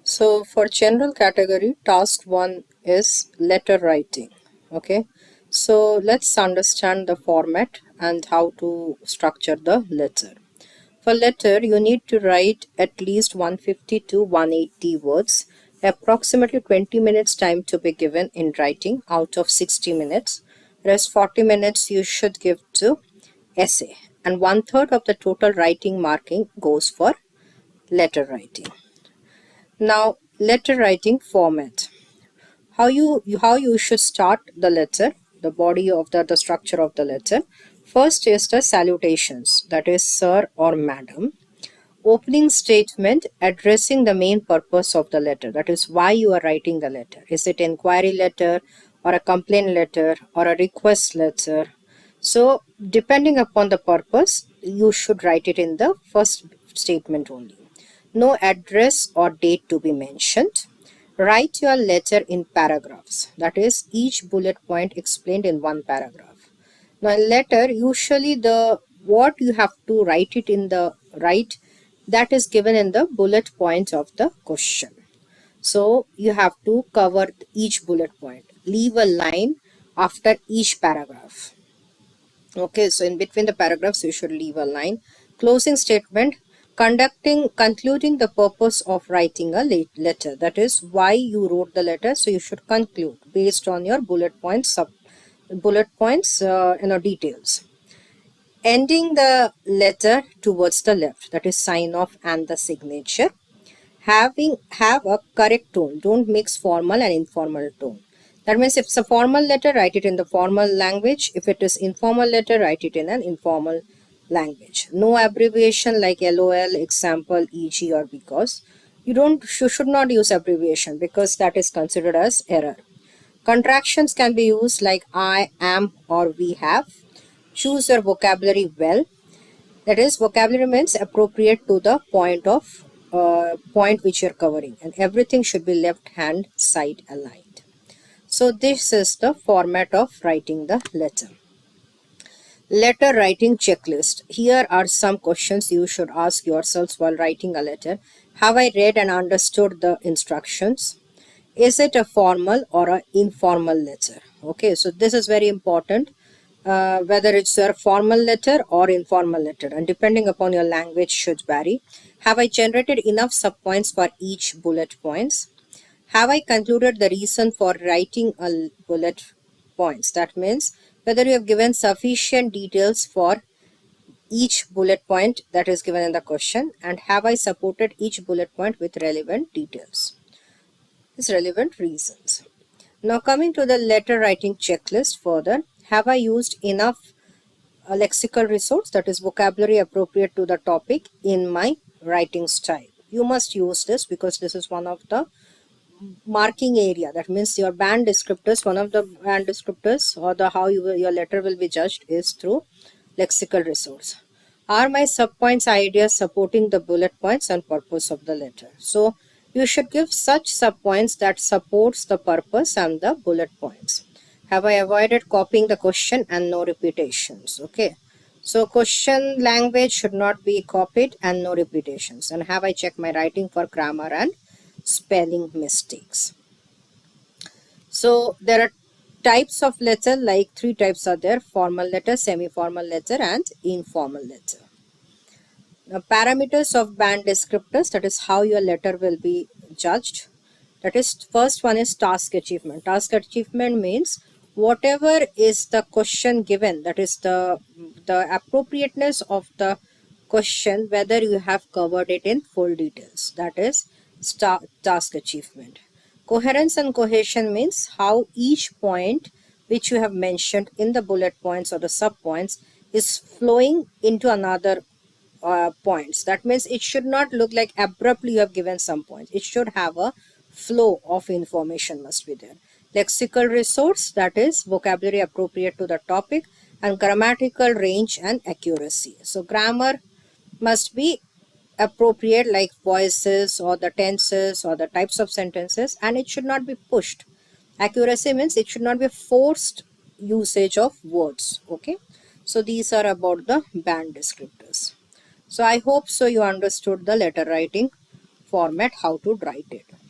So for general category, task 1 is letter writing. Okay. So let's understand the format and how to structure the letter. For letter, you need to write at least 150 to 180 words. Approximately 20 minutes time to be given in writing out of 60 minutes. Rest 40 minutes you should give to essay. And one third of the total writing marking goes for letter writing. Now, letter writing format. How you should start the letter, the body of the structure of the letter. First is the salutations, that is sir or madam. Opening statement addressing the main purpose of the letter, that is why you are writing the letter. Is it inquiry letter or a complaint letter or a request letter? So depending upon the purpose, you should write it in the first statement only. No address or date to be mentioned. Write your letter in paragraphs, that is each bullet point explained in one paragraph. Now in letter, usually the what you have to write it in the right, that is given in the bullet point of the question. So you have to cover each bullet point. Leave a line after each paragraph. Okay, so in between the paragraphs, you should leave a line. Closing statement, concluding the purpose of writing a letter. That is why you wrote the letter. So you should conclude based on your bullet points, details. Ending the letter towards the left. That is sign off and the signature. Have a correct tone. Don't mix formal and informal tone. That means if it's a formal letter, write it in the formal language. If it is informal letter, write it in an informal language. No abbreviation like LOL, example, EG or because. You should not use abbreviation because that is considered as error. Contractions can be used like I, am or we have. Choose your vocabulary well. That is, vocabulary means appropriate to the point which you're covering, and everything should be left hand side aligned. So this is the format of writing the letter. Letter writing checklist. Here are some questions you should ask yourselves while writing a letter. Have I read and understood the instructions? Is it a formal or an informal letter? Okay, so this is very important, whether it's a formal letter or informal letter, and depending upon your language should vary. Have I generated enough subpoints for each bullet points? Have I concluded the reason for writing a bullet points? That means whether you have given sufficient details for each bullet point that is given in the question, and have I supported each bullet point with relevant details, is relevant reasons. Now coming to the letter writing checklist further, have I used enough lexical resource, that is vocabulary appropriate to the topic in my writing style? You must use this because this is one of the marking area. That means your band descriptors, one of the band descriptors or the your letter will be judged is through lexical resource. Are my subpoints ideas supporting the bullet points and purpose of the letter? So you should give such subpoints that supports the purpose and the bullet points. Have I avoided copying the question and no repetitions? Okay. So question language should not be copied and no repetitions. And have I checked my writing for grammar and spelling mistakes? So there are types of letter, like three types are there: formal letter, semi-formal letter and informal letter. Now, parameters of band descriptors, that is how your letter will be judged. That is, first one is task achievement. Task achievement means whatever is the question given, that is the appropriateness of the question, whether you have covered it in full details. That is task achievement. Coherence and cohesion means how each point which you have mentioned in the bullet points or the sub points is flowing into another points. That means it should not look like abruptly you have given some points. It should have a flow of information must be there. Lexical resource, that is vocabulary appropriate to the topic, and grammatical range and accuracy. So grammar must be appropriate, like voices or the tenses or the types of sentences, and it should not be pushed. Accuracy means it should not be forced usage of words. Okay, so these are about the band descriptors. So I hope so you understood the letter writing format, how to write it.